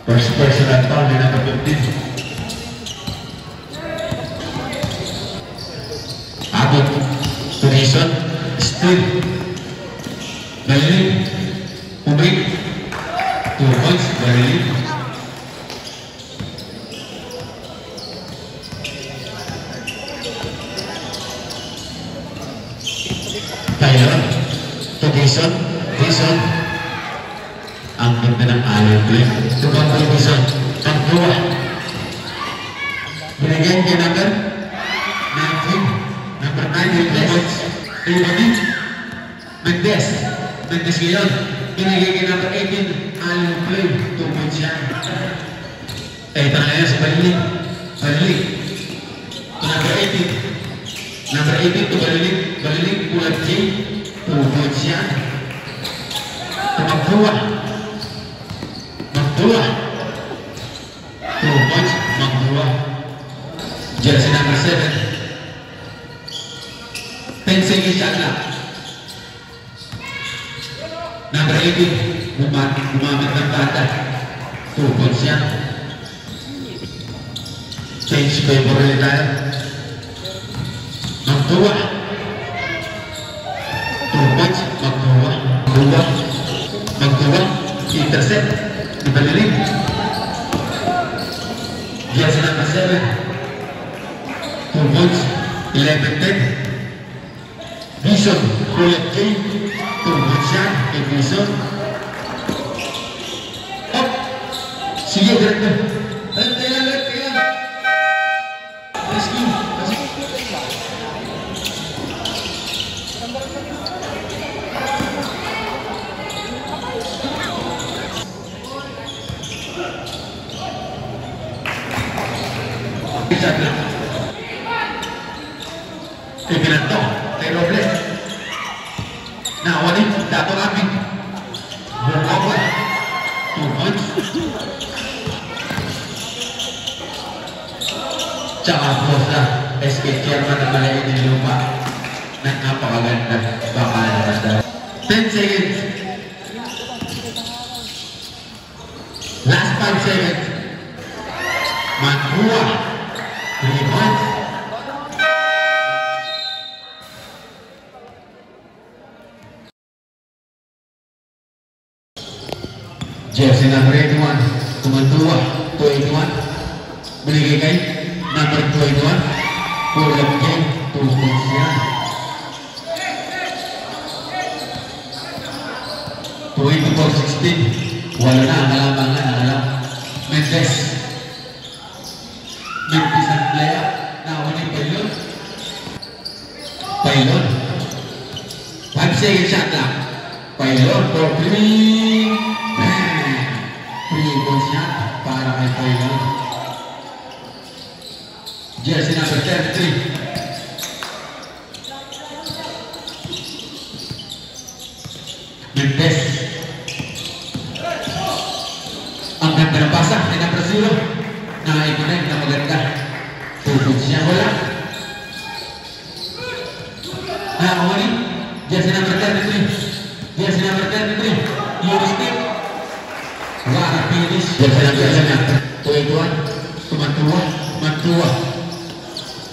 First personal foul ni number 15. Abot, Tunison, Steal, Baliling, Ubig, 2 points, Baliling. Taylor, Tunison, ang ganda ng ayaw play. Tukang Tunison, pagbuwa. Binigyan kay number 19. Number 9, Mendes. Mendes ngayon. Binigay kay number 18, ayaw play. 2 points yan. Ito na ngayon si Baliling. Number 18. Number 18 to Baliling, pulat J. 2 points yan. Magbuwa. 2 points, Magbuwa. Jersey number 7. 10 seconds shot lang. Number 18, gumamit ng bata. 2 points yan. Change favor ulit tayo. Magbuwa. 2 points, Magbuwa. Intercept. Di Baliling. Jersey number 7. 2 points, 11-10. Bison, Kulit J. 2 points yan kay Bison. Up. Sige, direktor. Tayo lang. Rescue. Shot lang. Pinanto, kay Robles. Nawalin, dato namin. Bukawa. 2 points. Tsaka boss na, SK chairman na malayin ng lupa. Napakaganda. Baka naman. 10 seconds. Last 5 seconds. Magbuwa. 3 points. Jersey number 81, Tumantua, 281. Binigay kay number 281, Kulat J. 2 points yan. 24-16. Wala na, alam. Mendes ang player. Nawanin Pailon. 5 seconds shot lang. Pailon for 3. 3 points yan para kay Pailon. Jersey number 33. Mendes. Ang ganda ng basa ay number 0. Nakaikunin na maganda. 2 points niya. Wala. Nakakunin. Jersey number 33. Jersey number 33. Lewis Tip. Wala finish. Jersey number 7. 281. Mantua.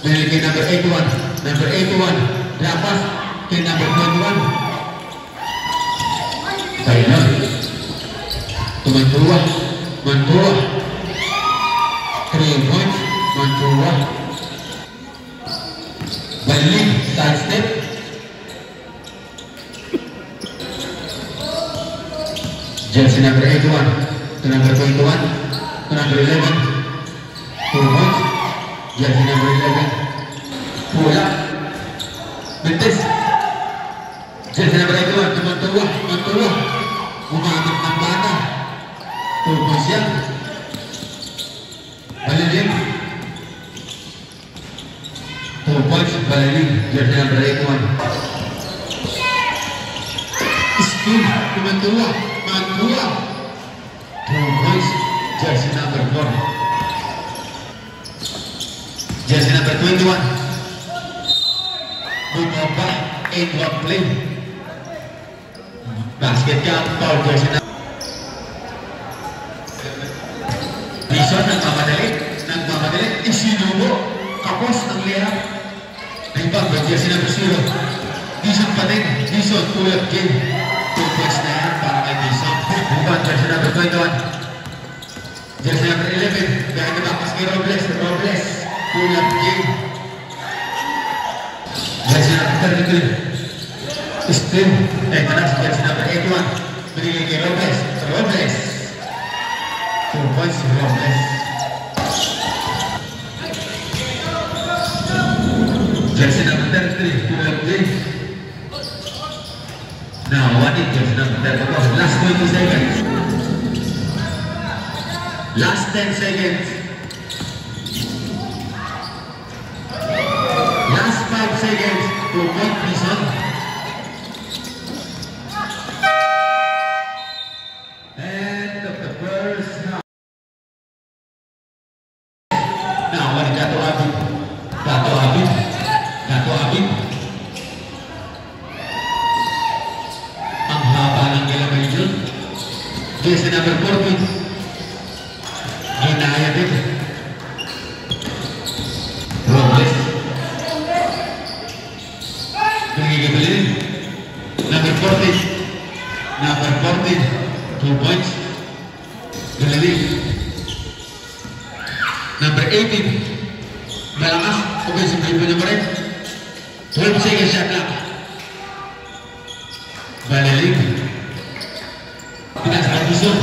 Dahil kay number 81. Number 81. Lapas kay number 21. Pailon. Mantua. 3 points. Mantua. Baliling. Side step. Jersey number 81 to number 21 to number 11. 2 points. Jersey number 11. Pula. Mendes. Jersey number 81 to Mantua. Gumamit ng bata. 2 points yan. Baliling. 2 points. Baliling. Jersey number 81. Steal to Mantua. 2 points. Jersey number 4. Jersey number 21. Bumaba. 8-1 play. Basket count for jersey number Dison nagmamadali, isinubo, kapos ang lera. Rebound by jersey number 0. Dison pa din, Dison, pull-up game. 2 points na yan para kay Dison. Rebound, jersey number 21. Jersey number 11, behind the back kay Robles, pull-up game. Jersey number 33. Still, ito na si jersey number 81. Binigay kay Robles. 2 points si Robles. Jersey number 33, pull-up game. Now, what is jersey number 34? Last 20 seconds. Last 10 seconds. Last 5 seconds. 2-point Bison. End of the first half. Now, what is Dato Abid? Ang haba ng gilabay yun. Jersey number 14. Ginaya din. Robles. Nagigabilin. Number 14. 2 points. Galiling. Number 18. Malakas. Offensive rebound niya pa rin. 12 seconds shot clock. Galiling. Pinas Bison.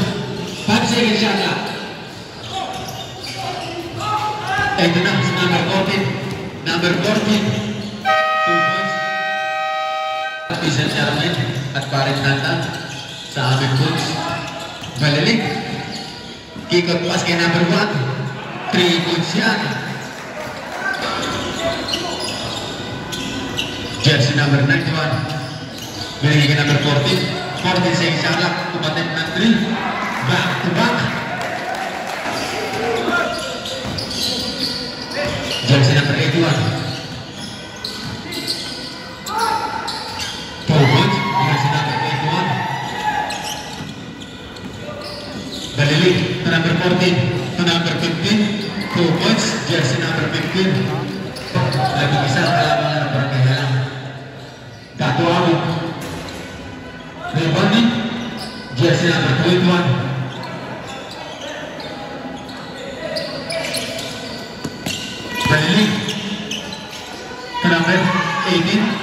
5 seconds shot clock. Ito na si number 14. 2 points. Isang Charmaine at parin Nata sa aming coach. Galiling. Kick out pass kay number 1. 3 points yan. Jersey number 91. Binigay kay number 14. 14 seconds shot clock. Tumatin ng 3. Back to back. Jersey number 81. 2 points. Jersey number 81. Galiling. To number 14. To number 15. 2 points. Jersey number 15. Lagi isa kalaban ng barangay halang. Dato Abid. Rebounding. Jersey number 21. Baliling. To number 18.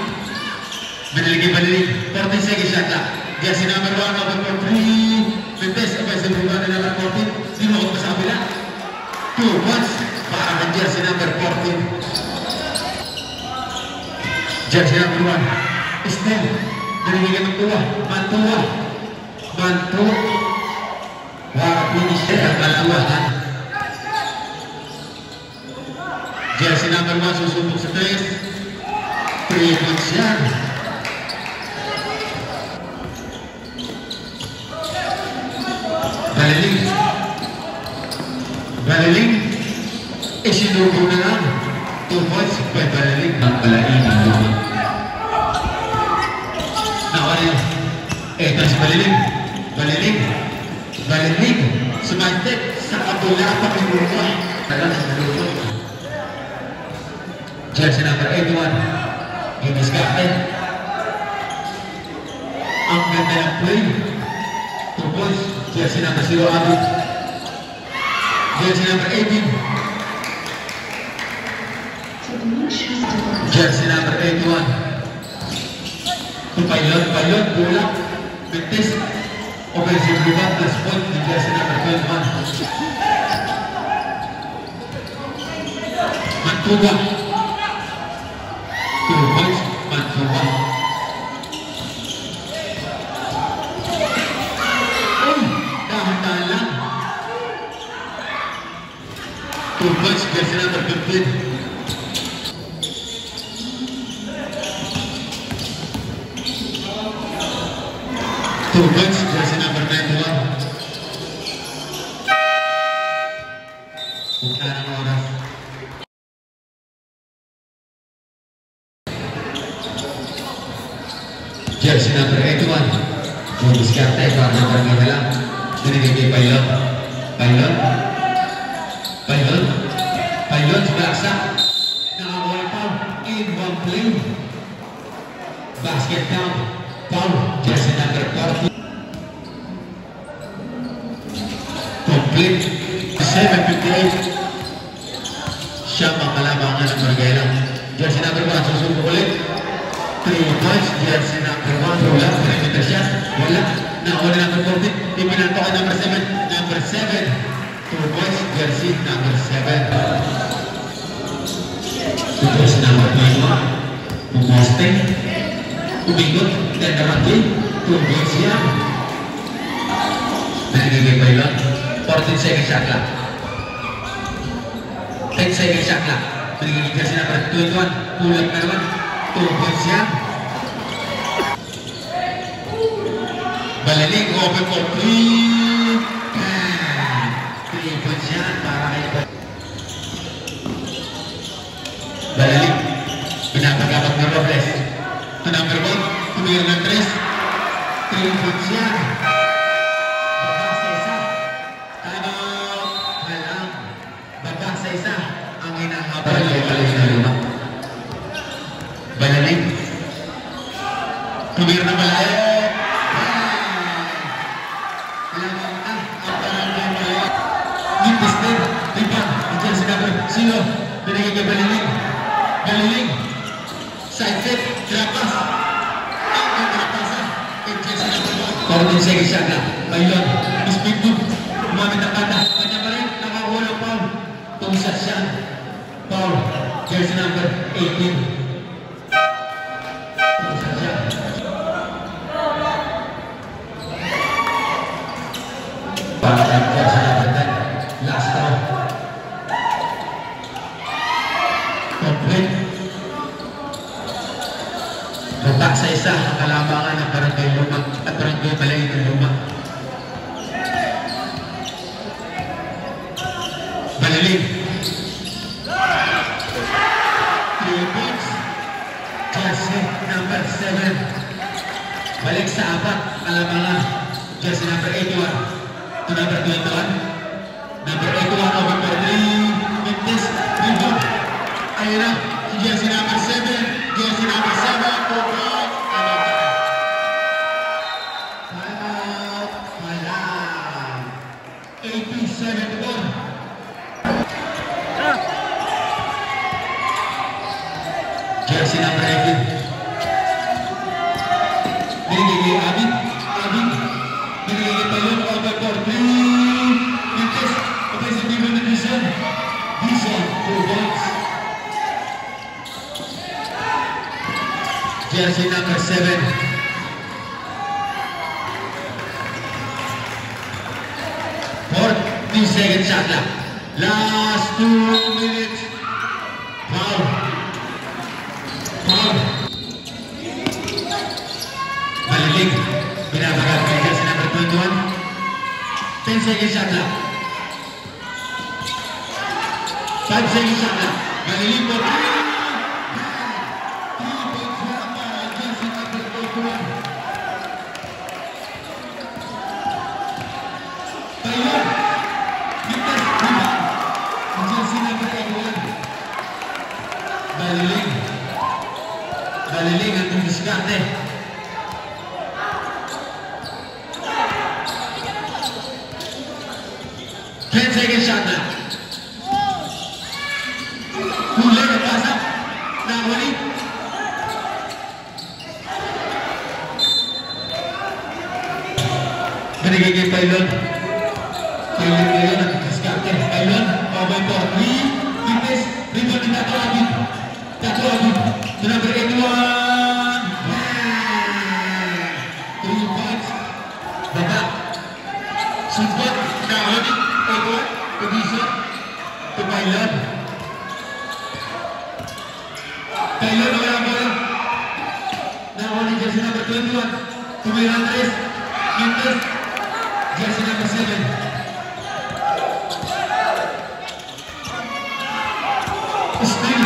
Biniligay Baliling. 14 seconds shot clock. Jersey number 1 over 3. Pintes. Offensive rebound number 14. Sino ako sa kabila? 2 points para ng jersey number 14. Jersey number 1. Estel. Binigay ng Mantua. Para finish ang kalawahan. Jersey number 1 susubok sa 3. 3 points yan. Baliling. Isinubo na lang. 2 points by Baliling. Ang Balain. Nakawala. Ito si Baliling. Sumantik sa kabula pa pinuha. Talang sa pinuha. Jersey number 81. Giniskapten. Ang ganda ng play. 2 points. Jersey number 0 Abid. Jersey number 18. Jersey number 81. Pilot, bulak, Pintes. Offensive rebound plus point di jersey number 21. Mantua. 2 points, Mantua. Dahan-dahan lang. 2 points, jersey number 15. Jersey number 91. Punta ng oras. Jersey number 81. Yung diskarte para ng barangay lang. Binigay kay Pilot. Pailon. Pailon sebelah nakakuha foul in one play. Basket count. Foul. Jersey number 40. Complete. 7:58. Siya makalabangan ng Margailang. Jersey number 1 susubo ulit. 3 points. Jersey number 1 wala. Perimeter shot. Wala. Nakuha na number 14. Ipinanto kay number 7. Number 7. 2 points. Jersey number 7. Jersey number 21. Pumoste. Umikot. Dan naman 2 points yan. Nanigigay pa yun. 14 seconds shot lang. 10 seconds shot lang. Nanigigay jersey number 21. Pull-up na naman. 2 points yan. Balaling, open for 3. 3 points yan para kay Balaling. Pinapagabag na Robles. To number 1. Tumira ng 3. 3 points yan. Baba sa isa. Timeout. Halang. Baba sa isa. Ang inahabol ay Balaling na luma. Balaling. Tumira ng malayo. Sino? Binigay kay Baliling. Baliling. Side fit. Drop pass. Ang drop pass. Jersey number 1. 14 seconds shot lang. Pailon. Speed move. Umamit ang banda. Kanya pa rin. Nakakuha ng foul. 2 shots siya. Foul. Jersey number 18. 2 shots siya. Para kay jersey number 10. Last round. Baba sa isa ang kalabangan ng Barangay Lumang at Barangay Malay ng Lumang. Baliling. 3 points. Jersey number 7. Balik sa apat. Kalabangan. Jersey number 81. To number 21. Number 81 over 3. Mintis. Rebound. Ayun na. Jersey number 7. Jersey number 7. Jersey number 18. Binigay Abid. Abid. Binigay Pailon. Over for 3. Mintis. Offensive rebound na Dizon. Dizon. 2 points. Jersey number 7. 4 seconds shot lang. Last 2 minutes. Foul. Foul. Baliling. Binabagat kay jersey number 21. 10 seconds shot lang. 5 seconds shot lang. Baliling po. Baliling ang diskarte. Second shot na. Huli na pasak. Nahuli. Binigay kay Pailon. Pailon ngayon ang diskarte. Pailon. Over for 3. Mintis. Rebound ni Tato Abid. Tato Abid. To number 81. 3 points. Baba. Support. Nahuli. Edward. Position. To Pailon. Pailon wala ang bola. Nahuli jersey number 21. Tumira Andres. Mintis. Jersey number 7. Still.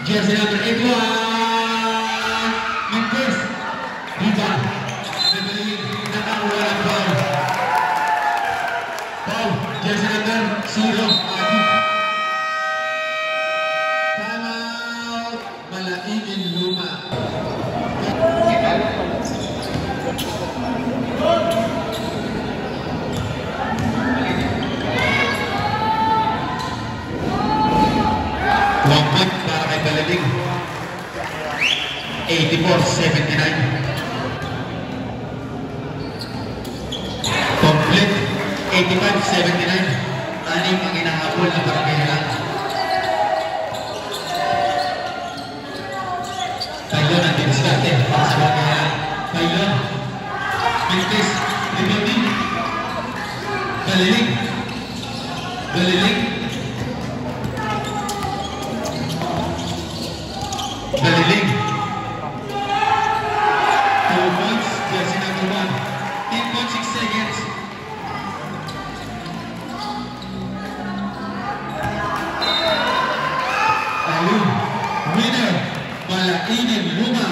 Jersey number 81. Mintis. Rebound. Nakakuha ng ball. Foul. Jersey number 0. 84-79. Complete 85-79. Anim ang inahabol na Barangay. Taylor ang diniskarte para sa Barangay. Taylor Mendes, rebounding. Galiling. Galiling. Galiling. 2 points, jersey number 1. 10.6 seconds. Ayun, winner, Malainib Luma.